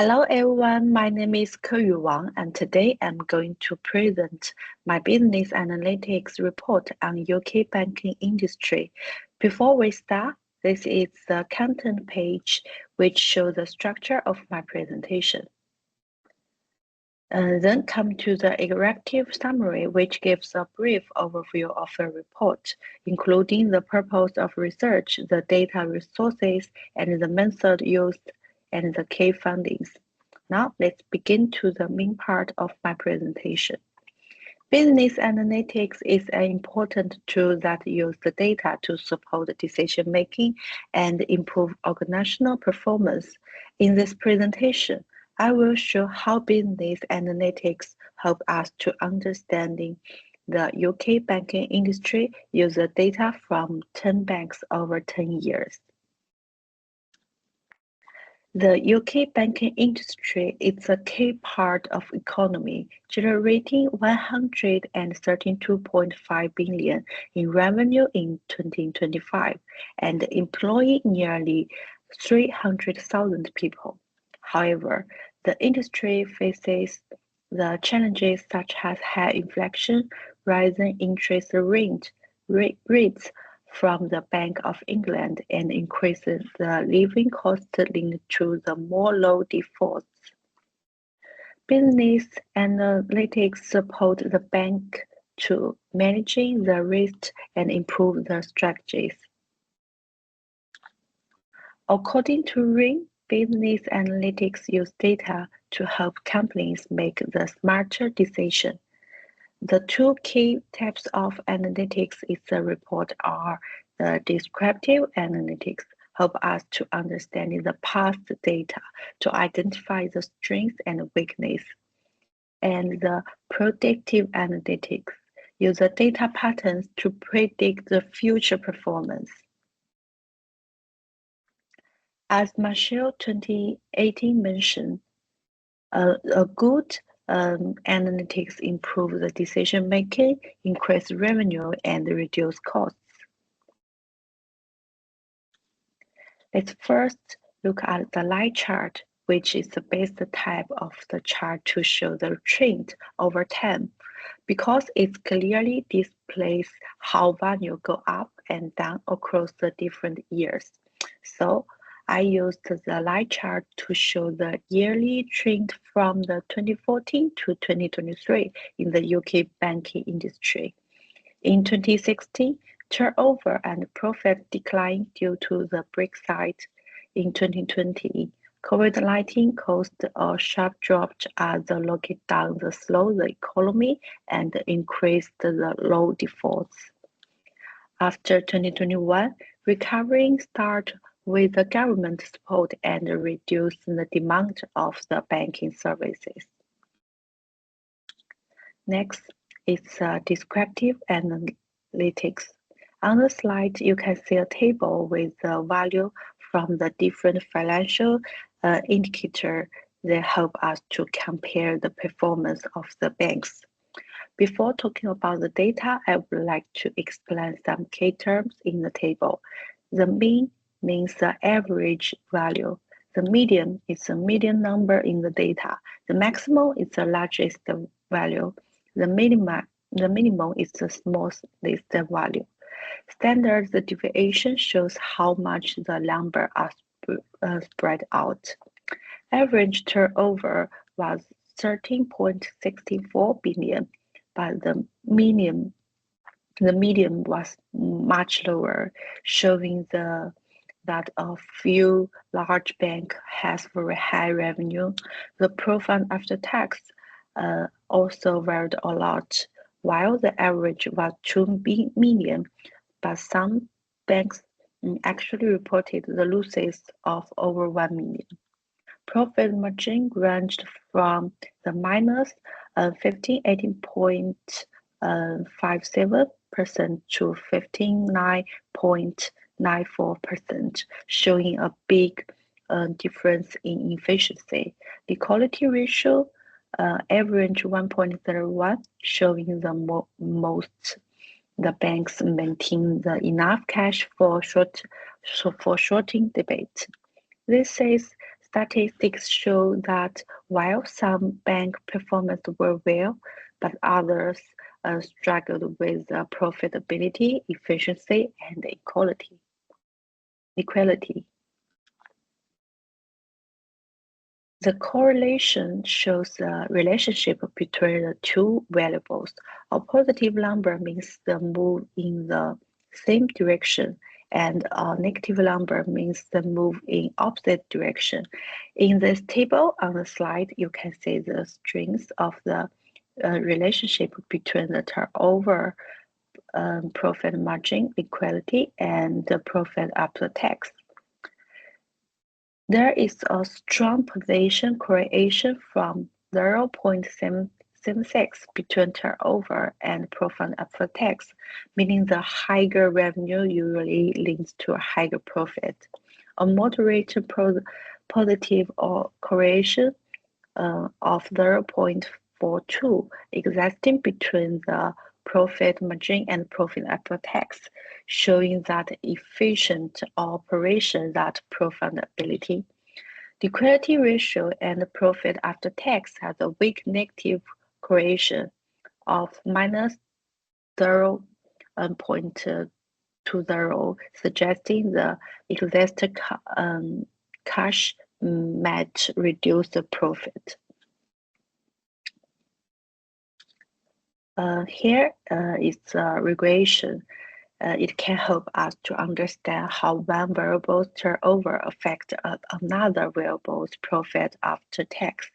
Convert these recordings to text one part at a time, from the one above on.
Hello everyone, my name is CW1 and today I'm going to present my business analytics report on UK banking industry. Before we start, this is the content page which shows the structure of my presentation. Then come to the executive summary, which gives a brief overview of the report, including the purpose of research, the data resources, and the method used, and the key findings. Now let's begin to the main part of my presentation. Business analytics is an important tool that uses the data to support decision-making and improve organizational performance. In this presentation, I will show how business analytics help us to understanding the UK banking industry using data from 10 banks over 10 years. The UK banking industry is a key part of economy, generating 132.5 billion in revenue in 2025 and employing nearly 300,000 people. However, the industry faces the challenges such as high inflation, rising interest rates from the Bank of England, and increases the living cost linked to the more low defaults. Business analytics support the bank to managing the risk and improve the strategies. According to Ring, business analytics use data to help companies make the smarter decision. The two key types of analytics in the report are the descriptive analytics, help us to understand the past data to identify the strengths and weakness, and the predictive analytics use the data patterns to predict the future performance. As Michelle 2018 mentioned, a good analytics improve the decision making, increase revenue, and reduce costs. Let's first look at the line chart, which is the best type of the chart to show the trend over time, because it clearly displays how value go up and down across the different years. So I used the line chart to show the yearly trend from the 2014 to 2023 in the UK banking industry. In 2016, turnover and profit declined due to the Brexit. In 2020, COVID-19 caused a sharp drop as the lockdown slowed the economy and increased the low defaults. After 2021, recovering started with the government support and reduced the demand of the banking services. Next is descriptive analytics. On the slide, you can see a table with the value from the different financial indicators that help us to compare the performance of the banks. Before talking about the data, I would like to explain some key terms in the table. The mean means the average value. The median is the median number in the data. The maximum is the largest value. The minimum is the smallest value. Standard deviation shows how much the number are spread out. Average turnover was 13.64 billion, but the median was much lower, showing that a few large banks has very high revenue. The profit after tax also varied a lot, while the average was 2 million, but some banks actually reported the losses of over 1 million. Profit margin ranged from the minus 18.57% to 59.94%, showing a big difference in efficiency. The quality ratio average 1.01, showing the most the banks maintain enough cash for shorting debate. This is statistics show that while some bank performance were well, but others struggled with profitability, efficiency, and equality. The correlation shows the relationship between the two variables. A positive number means the move in the same direction, and a negative number means the move in opposite direction. In this table on the slide, you can see the strength of the relationship between the turnover, profit margin, equality, and the profit after tax. There is a strong position correlation from 0.776 between turnover and profit after tax, meaning the higher revenue usually leads to a higher profit. A moderate positive correlation of 0.42 existing between the profit margin and profit after tax, showing that efficient operation that profitability. The equality ratio and profit after tax has a weak negative correlation of minus 0.20, suggesting the excess cash might reduce the profit. Here is a regression. It can help us to understand how one variable's turnover affects another variable's profit after tax.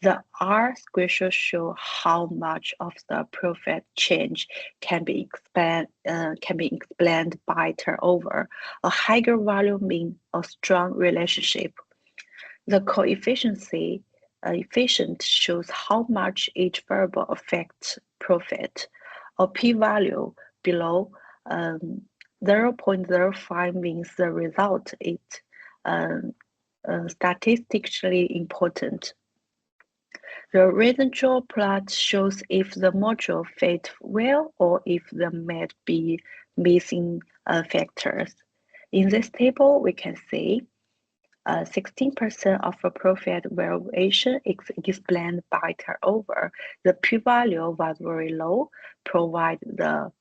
The R-square shows how much of the profit change can be explained by turnover. A higher value means a strong relationship. The efficient shows how much each variable affects profit. A p-value below 0.05 means the result is statistically important. The residual plot shows if the module fit well or if there might be missing factors. In this table, we can see 16% of a profit variation is explained by turnover. The p-value was very low, provided the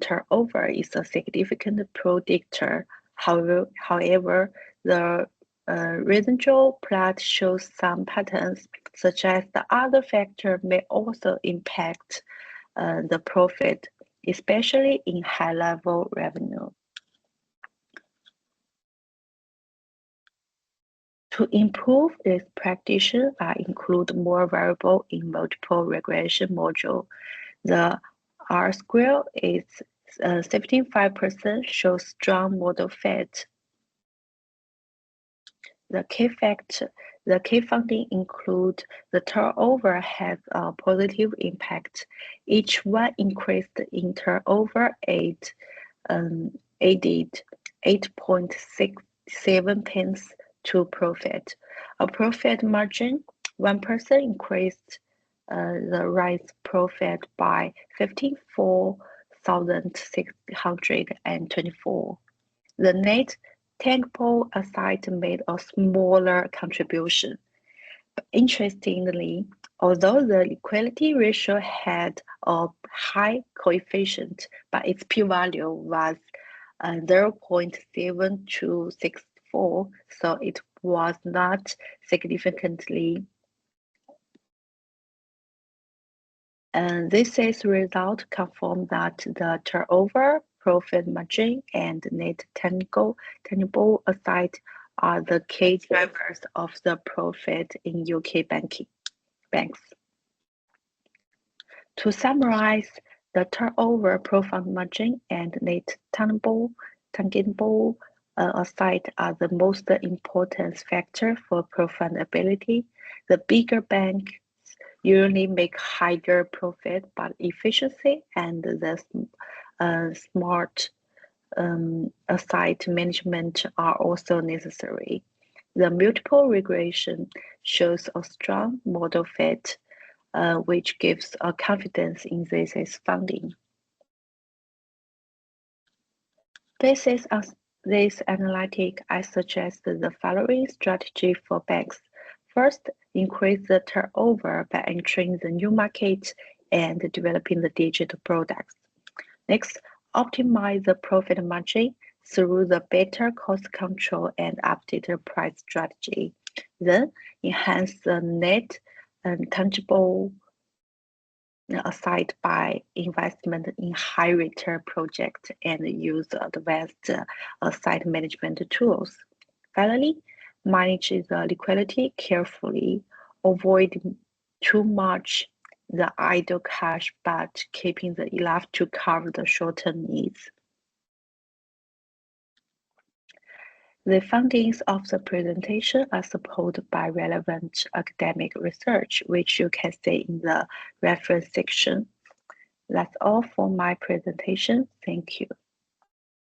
turnover is a significant predictor. However, the residual plot shows some patterns, such as the other factor may also impact the profit, especially in high-level revenue. To improve this practice, I include more variables in multiple regression module. The R-square is 75%, shows strong model fit. The key findings include the turnover has a positive impact. Each one increased in turnover added 8.67 pence to profit. A profit margin, 1% increased the rise profit by 54,624. The net tangible asset made a smaller contribution. But interestingly, although the equality ratio had a high coefficient, but its p-value was 0.7264, so it was not significantly. And this is result confirm that the turnover, profit margin, and net tangible asset are the key drivers of the profit in UK banks. To summarize, the turnover, profit margin, and net tangible asset are the most important factor for profitability. The bigger banks usually make higher profit, but efficiency and the smart asset management are also necessary. The multiple regression shows a strong model fit, which gives a confidence in this funding. Basis this analytic, I suggest the following strategy for banks. First, increase the turnover by entering the new market and developing the digital products. Next, optimize the profit margin through the better cost control and updated price strategy. Then, enhance the net and tangible aside by investment in high return projects and use advanced site management tools. Finally, manage the liquidity carefully, avoid too much the idle cash but keeping the enough to cover the short-term needs. The findings of the presentation are supported by relevant academic research, which you can see in the reference section. That's all for my presentation. Thank you.